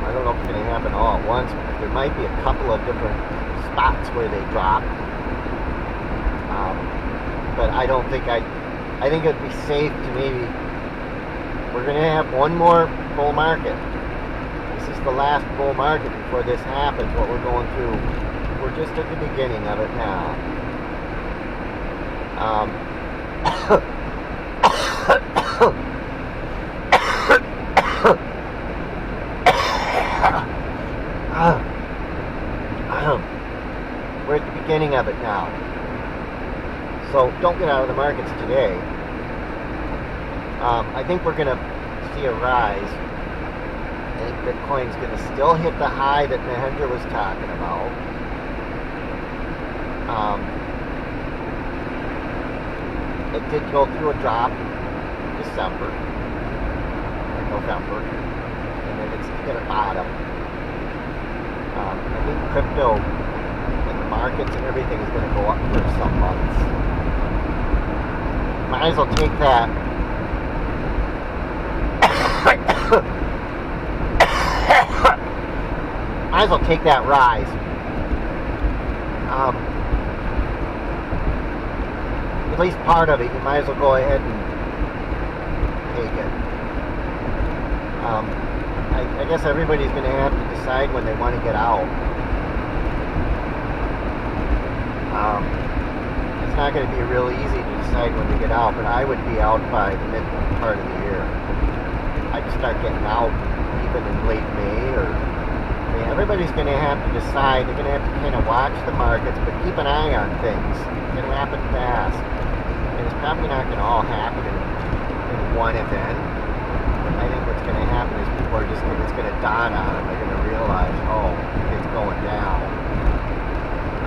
I don't know if it's going to happen all at once, but there might be a couple of different spots where they drop. But I don't think I think it would be safe to maybe, we're going to have one more bull market. This is the last bull market before this happens, what we're going through. We're just at the beginning of it now. We're at the beginning of it now. So don't get out of the markets today. I think we're going to see a rise. I think Bitcoin's going to still hit the high that Mahendra was talking about. It did go through a drop in December, November, and then it's hit a bottom. I think crypto and the markets and everything is going to go up for some months. Might as well take that. Might as well take that rise. At least part of it, you might as well go ahead and take it. I guess everybody's going to have to decide when they want to get out. It's not going to be real easy to decide when to get out, but I would be out by the mid part of the year. I'd start getting out even in late May, or everybody's going to have to decide. They're going to have to kind of watch the markets, but keep an eye on things. It can happen fast. And it's probably not going to all happen in one event. I think what's going to happen is people are just going to, it's going to dawn on them. They're going to realize, oh, it's going down.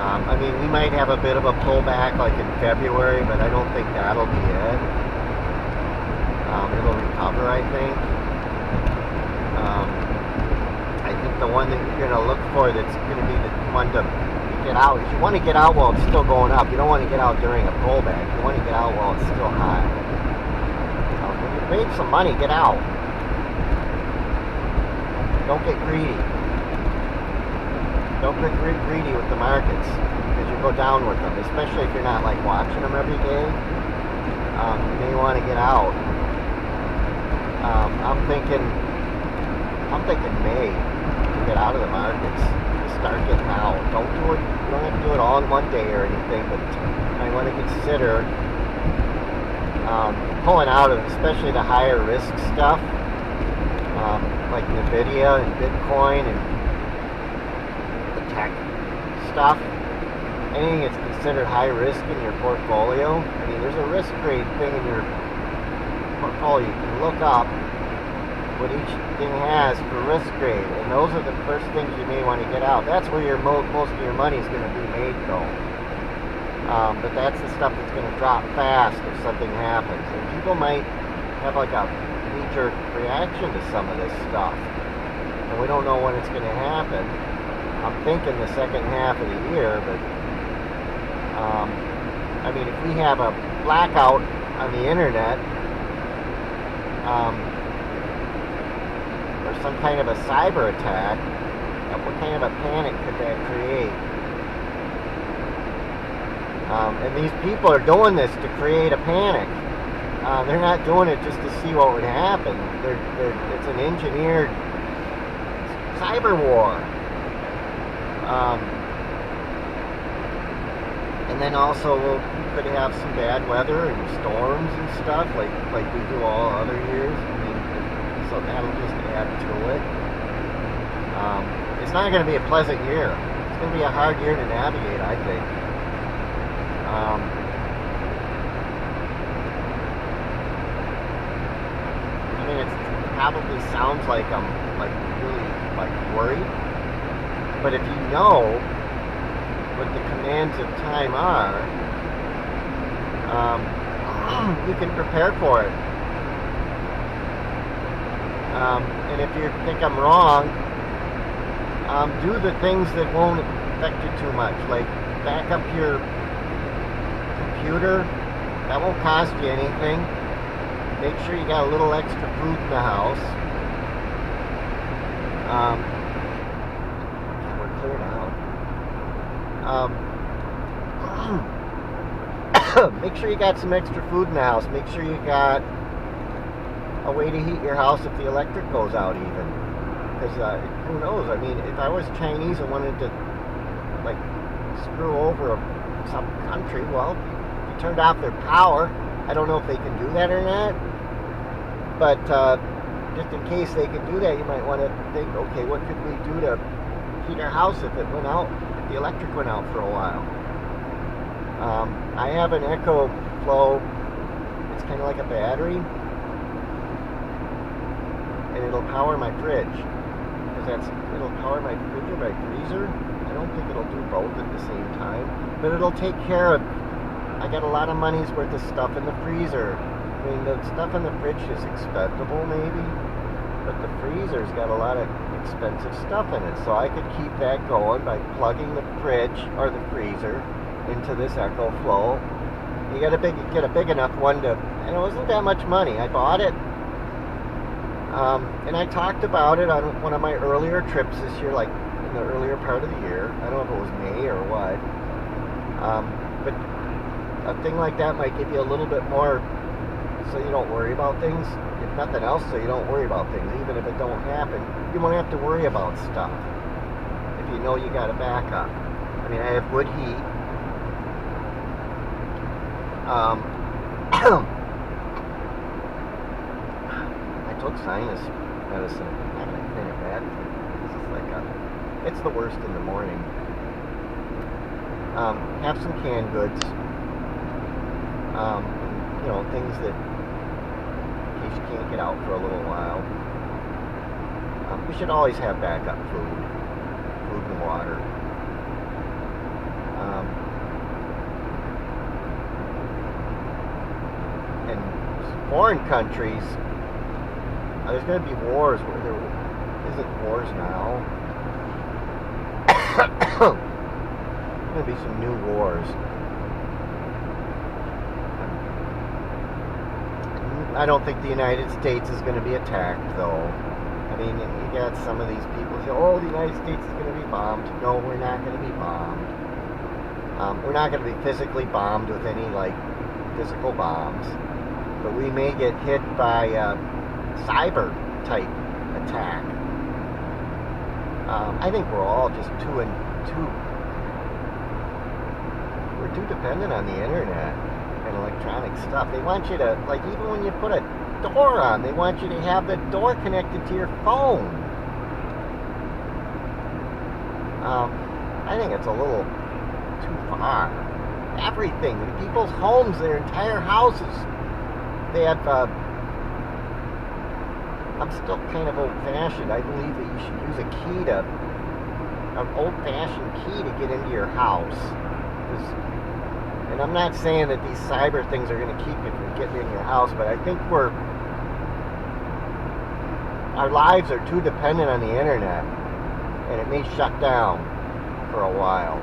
I mean, we might have a bit of a pullback like in February, but I don't think that'll be it. It'll recover, I think. I think the one that you're going to look for that's going to be the one to get out, if you want to get out while it's still going up, you don't want to get out during a pullback. You want to get out while it's still high. When you made some money, get out. Don't get greedy. Don't get greedy with the markets, because you go down with them, especially if you're not like watching them every day. You may want to get out. I'm thinking May to get out of the markets. Start getting out. Don't do it. You don't have to do it all in one day or anything, but I want to consider pulling out of, especially the higher risk stuff, like Nvidia and Bitcoin and the tech stuff. Anything that's considered high risk in your portfolio. I mean, there's a risk grade thing in your portfolio. You can look up what each thing has for risk grade, and those are the first things you may want to get out. That's where your most of your money is going to be made, though. But that's the stuff that's going to drop fast if something happens. And people might have like a knee-jerk reaction to some of this stuff, and we don't know when it's going to happen. I'm thinking the second half of the year, but I mean, if we have a blackout on the internet, or some kind of a cyber attack, what kind of a panic could that create? And these people are doing this to create a panic. They're not doing it just to see what would happen. It's an engineered cyber war. And then also we could have some bad weather and storms and stuff like we do all other years. I mean, so that'll just add to it. It's not going to be a pleasant year. It's going to be a hard year to navigate, I think. I mean, it probably sounds like I'm really worried, but if you know what the commands of time are, you can prepare for it. And if you think I'm wrong, do the things that won't affect you too much, like back up your computer. That won't cost you anything. Make sure you got a little extra food in the house. Yeah, we're clear now. Make sure you got some extra food in the house. Make sure you got a way to heat your house if the electric goes out even. Because who knows? I mean, if I was Chinese and wanted to, like, screw over some country, well, you turned off their power. I don't know if they can do that or not. But just in case they can do that, you might want to think, okay, what could we do to heat our house if it went out, if the electric went out for a while? I have an Echo Flow. It's kind of like a battery, and it'll power my fridge. It'll power my fridge or my freezer. I don't think it'll do both at the same time, but it'll take care of. I got a lot of money's worth of stuff in the freezer. I mean, the stuff in the fridge is expendable maybe, but the freezer's got a lot of expensive stuff in it, so I could keep that going by plugging the fridge or the freezer into this Echo Flow. You get a big enough one to, and it wasn't that much money. I bought it, and I talked about it on one of my earlier trips this year, like in the earlier part of the year. I don't know if it was May or what, but a thing like that might give you a little bit more, so you don't worry about things. If nothing else, so you don't worry about things. Even if it don't happen, you won't have to worry about stuff if you know you got a backup. I mean, I have good heat. I took sinus medicine. Not kind of bad. This is like it's the worst in the morning. Have some canned goods. You know, things that, in case you can't get out for a little while. We should always have backup food and water. And foreign countries, there's going to be wars where there isn't wars now. There's going to be some new wars. I don't think the United States is going to be attacked, though. I mean, you got some of these people say, oh, the United States is going to be bombed. No, we're not going to be bombed. We're not going to be physically bombed with any, like, physical bombs. But we may get hit by a cyber-type attack. I think we're all just we're too dependent on the internet and electronic stuff. They want you to, like, even when you put a door on, they want you to have the door connected to your phone. I think it's a little too far. Everything in people's homes, their entire houses, they have I'm still kind of old-fashioned. I believe that you should use an old-fashioned key to get into your house. And I'm not saying that these cyber things are going to keep you from getting in your house, but I think our lives are too dependent on the internet, and it may shut down for a while.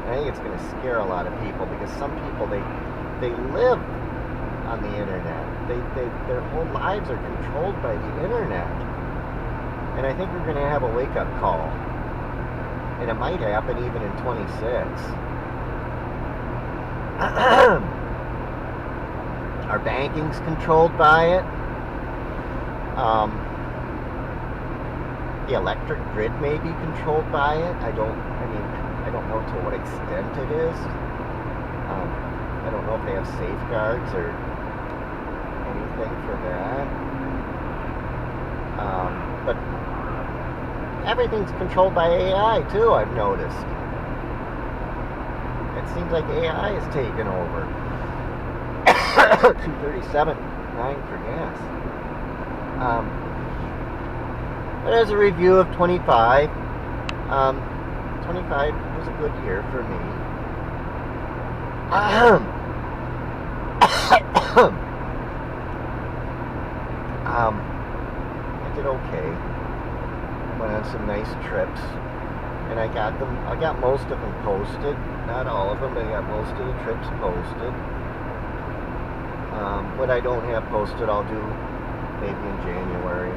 And I think it's going to scare a lot of people, because some people, they live on the internet. Their whole lives are controlled by the internet. And I think we're going to have a wake-up call. And it might happen even in 26. Our banking's controlled by it. The electric grid may be controlled by it. I don't know to what extent it is. I don't know if they have safeguards or anything for that. But everything's controlled by AI too, I've noticed. It seems like AI is taking over. 237.9 for gas. But as a review of 25, 25 was a good year for me. I did okay. Went on some nice trips, and I got most of them posted. Not all of them, but I got most of the trips posted. What I don't have posted, I'll do maybe in January.